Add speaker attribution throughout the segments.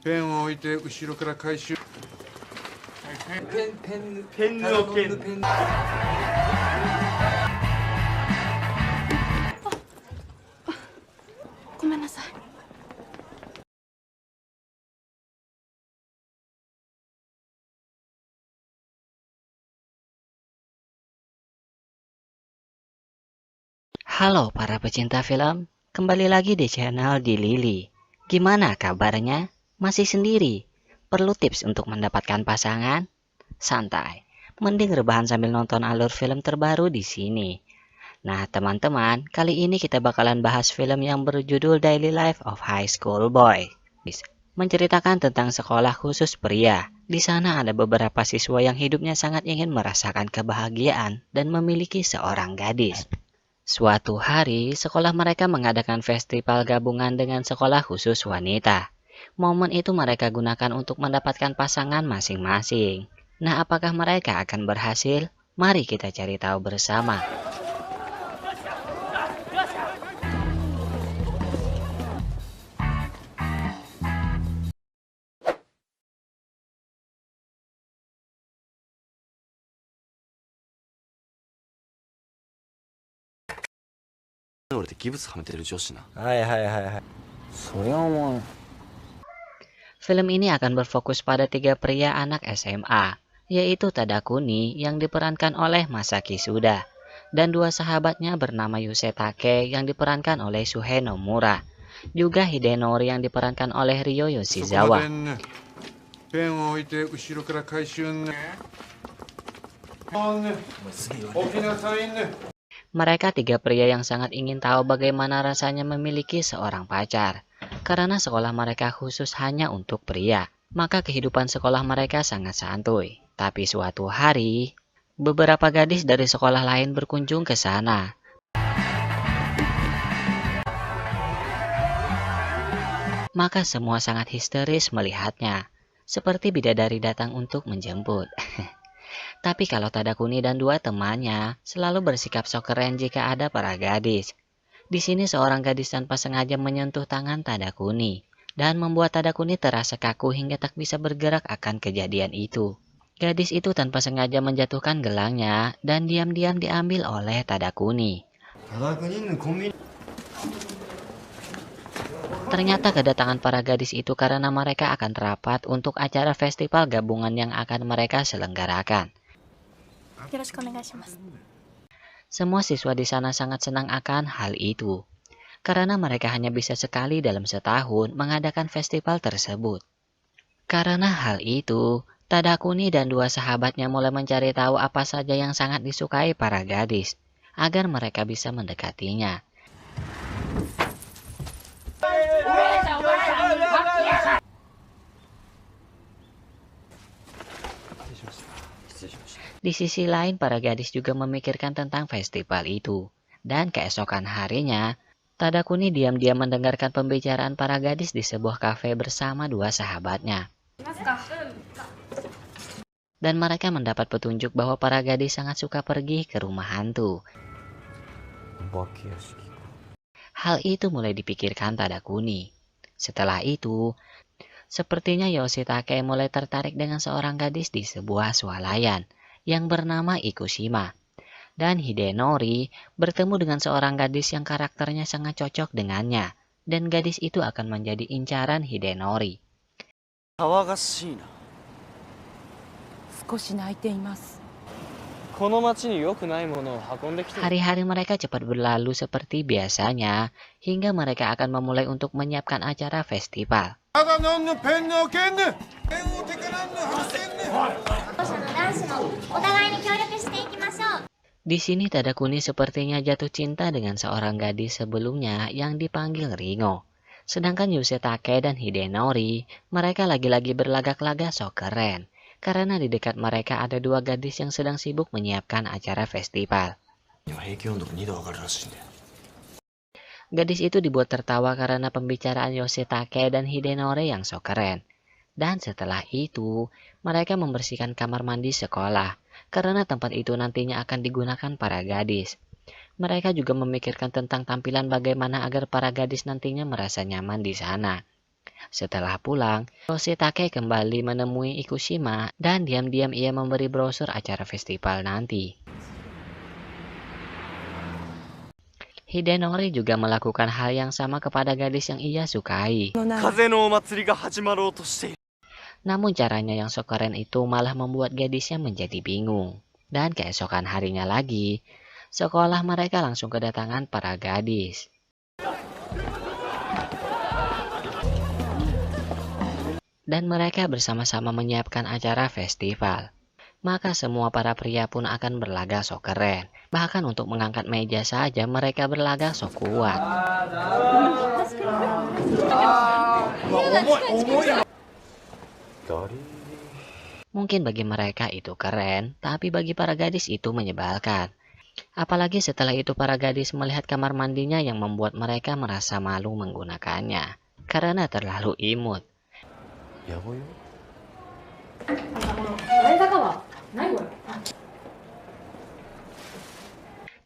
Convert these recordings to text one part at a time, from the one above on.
Speaker 1: ペンを置いて後ろから回収。
Speaker 2: ペンの剣。
Speaker 3: ごめんなさい。
Speaker 4: Halo para pecinta film, kembali lagi di channel Di Lili. Gimana kabarnya? Masih sendiri? Perlu tips untuk mendapatkan pasangan? Santai, mending rebahan sambil nonton alur film terbaru di sini. Nah teman-teman, kali ini kita bakalan bahas film yang berjudul Daily Life of High School Boy. Menceritakan tentang sekolah khusus pria. Di sana ada beberapa siswa yang hidupnya sangat ingin merasakan kebahagiaan dan memiliki seorang gadis. Suatu hari, sekolah mereka mengadakan festival gabungan dengan sekolah khusus wanita. Momen itu mereka gunakan untuk mendapatkan pasangan masing-masing. Nah, apakah mereka akan berhasil? Mari kita cari tahu bersama. Film ini akan berfokus pada tiga pria anak SMA, yaitu Tadakuni yang diperankan oleh Masaki Suda, dan dua sahabatnya bernama Yusetake yang diperankan oleh Shuhei Nomura, juga Hidenori yang diperankan oleh Ryo Yoshizawa.
Speaker 1: ペンを置いて後ろから回収ね。起きなさいね。
Speaker 4: Mereka tiga pria yang sangat ingin tahu bagaimana rasanya memiliki seorang pacar. Karena sekolah mereka khusus hanya untuk pria, maka kehidupan sekolah mereka sangat santuy. Tapi suatu hari, beberapa gadis dari sekolah lain berkunjung ke sana. Maka semua sangat histeris melihatnya, seperti bidadari datang untuk menjemput. Tapi kalau Tadakuni dan dua temannya selalu bersikap sok keren jika ada para gadis. Di sini seorang gadis tanpa sengaja menyentuh tangan Tadakuni dan membuat Tadakuni terasa kaku hingga tak bisa bergerak akan kejadian itu. Gadis itu tanpa sengaja menjatuhkan gelangnya dan diam-diam diambil oleh Tadakuni. Ternyata kedatangan para gadis itu karena mereka akan rapat untuk acara festival gabungan yang akan mereka selenggarakan. Semua siswa di sana sangat senang akan hal itu, karena mereka hanya bisa sekali dalam setahun mengadakan festival tersebut. Karena hal itu, Tadakuni dan dua sahabatnya mulai mencari tahu apa saja yang sangat disukai para gadis, agar mereka bisa mendekatinya. Di sisi lain, para gadis juga memikirkan tentang festival itu. Dan keesokan harinya, Tadakuni diam-diam mendengarkan pembicaraan para gadis di sebuah kafe bersama dua sahabatnya. Dan mereka mendapat petunjuk bahwa para gadis sangat suka pergi ke rumah hantu. Hal itu mulai dipikirkan Tadakuni. Setelah itu, sepertinya Yoshitake mulai tertarik dengan seorang gadis di sebuah swalayan yang bernama Ikushima. Dan Hidenori bertemu dengan seorang gadis yang karakternya sangat cocok dengannya, dan gadis itu akan menjadi incaran Hidenori. Hari-hari mereka cepat berlalu seperti biasanya, hingga mereka akan memulai untuk menyiapkan acara festival. Di sini Tadakuni sepertinya jatuh cinta dengan seorang gadis sebelumnya yang dipanggil Ringo. Sedangkan Yusetake dan Hidenori, mereka lagi-lagi berlagak-lagak sok keren. Karena di dekat mereka ada dua gadis yang sedang sibuk menyiapkan acara festival. Gadis itu dibuat tertawa karena pembicaraan Yoshitake dan Hidenori yang sok keren. Dan setelah itu, mereka membersihkan kamar mandi sekolah, karena tempat itu nantinya akan digunakan para gadis. Mereka juga memikirkan tentang tampilan bagaimana agar para gadis nantinya merasa nyaman di sana. Setelah pulang, Yoshitake kembali menemui Ikushima dan diam-diam ia memberi brosur acara festival nanti. Hidenori juga melakukan hal yang sama kepada gadis yang ia sukai. Namun caranya yang so keren itu malah membuat gadisnya menjadi bingung. Dan keesokan harinya lagi, sekolah mereka langsung kedatangan para gadis. Dan mereka bersama-sama menyiapkan acara festival. Maka semua para pria pun akan berlagak so keren. Bahkan untuk mengangkat meja saja mereka berlagak so kuat. Mungkin bagi mereka itu keren, tapi bagi para gadis itu menyebalkan. Apalagi setelah itu para gadis melihat kamar mandinya yang membuat mereka merasa malu menggunakannya. Karena terlalu imut.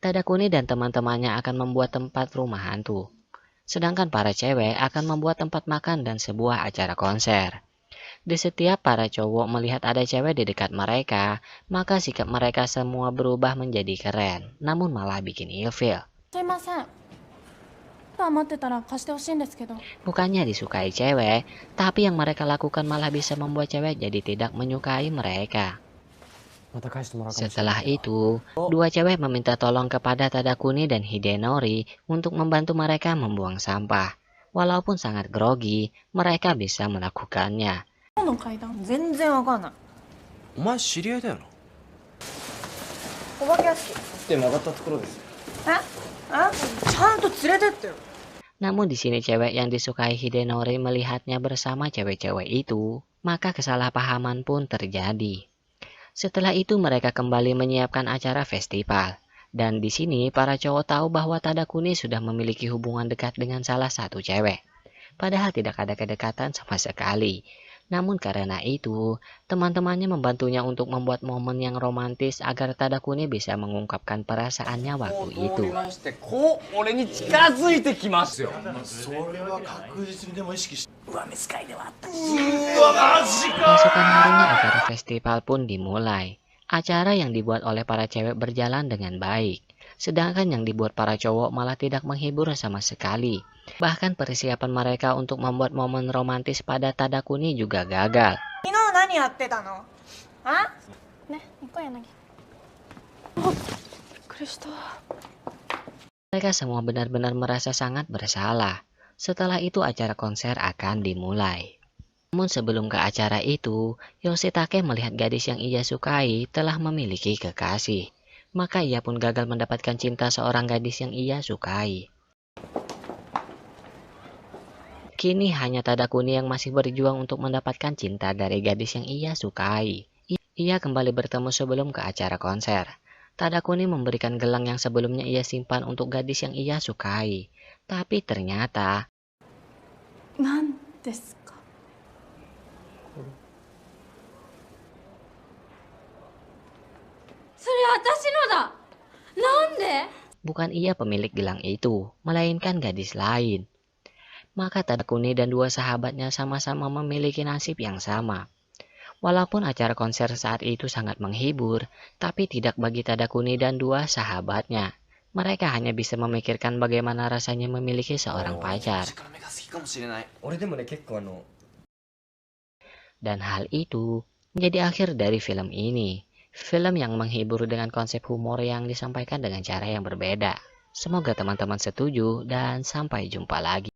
Speaker 4: Tadakuni dan teman-temannya akan membuat tempat rumah hantu. Sedangkan para cewek akan membuat tempat makan dan sebuah acara konser. Di setiap para cowok melihat ada cewek di dekat mereka, maka sikap mereka semua berubah menjadi keren, namun malah bikin ilfil. Bukannya disukai cewek, tapi yang mereka lakukan malah bisa membuat cewek jadi tidak menyukai mereka. Setelah itu, dua cewek meminta tolong kepada Tadakuni dan Hidenori untuk membantu mereka membuang sampah. Walaupun sangat grogi, mereka bisa melakukannya. Namun di sini cewek yang disukai Hidenori melihatnya bersama cewek-cewek itu, maka kesalahpahaman pun terjadi. Setelah itu mereka kembali menyiapkan acara festival. Dan di sini para cowok tahu bahwa Tadakuni sudah memiliki hubungan dekat dengan salah satu cewek. Padahal tidak ada kedekatan sama sekali. Namun karena itu, teman-temannya membantunya untuk membuat momen yang romantis agar Tadakuni bisa mengungkapkan perasaannya waktu itu. Keesokan harinya acara festival pun dimulai. Acara yang dibuat oleh para cewek berjalan dengan baik. Sedangkan yang dibuat para cowok malah tidak menghibur sama sekali. Bahkan persiapan mereka untuk membuat momen romantis pada Tadakuni juga gagal. Mereka semua benar-benar merasa sangat bersalah. Setelah itu acara konser akan dimulai. Namun sebelum ke acara itu, Yoshitake melihat gadis yang ia sukai telah memiliki kekasih. Maka ia pun gagal mendapatkan cinta seorang gadis yang ia sukai. Kini hanya Tadakuni yang masih berjuang untuk mendapatkan cinta dari gadis yang ia sukai. Ia kembali bertemu sebelum ke acara konser. Tadakuni memberikan gelang yang sebelumnya ia simpan untuk gadis yang ia sukai. Tapi ternyata... Bukan ia pemilik gelang itu, melainkan gadis lain. Maka Tadakuni dan dua sahabatnya sama-sama memiliki nasib yang sama. Walaupun acara konser saat itu sangat menghibur, tapi tidak bagi Tadakuni dan dua sahabatnya. Mereka hanya bisa memikirkan bagaimana rasanya memiliki seorang pacar. Dan hal itu menjadi akhir dari film ini. Film yang menghibur dengan konsep humor yang disampaikan dengan cara yang berbeda. Semoga teman-teman setuju dan sampai jumpa lagi.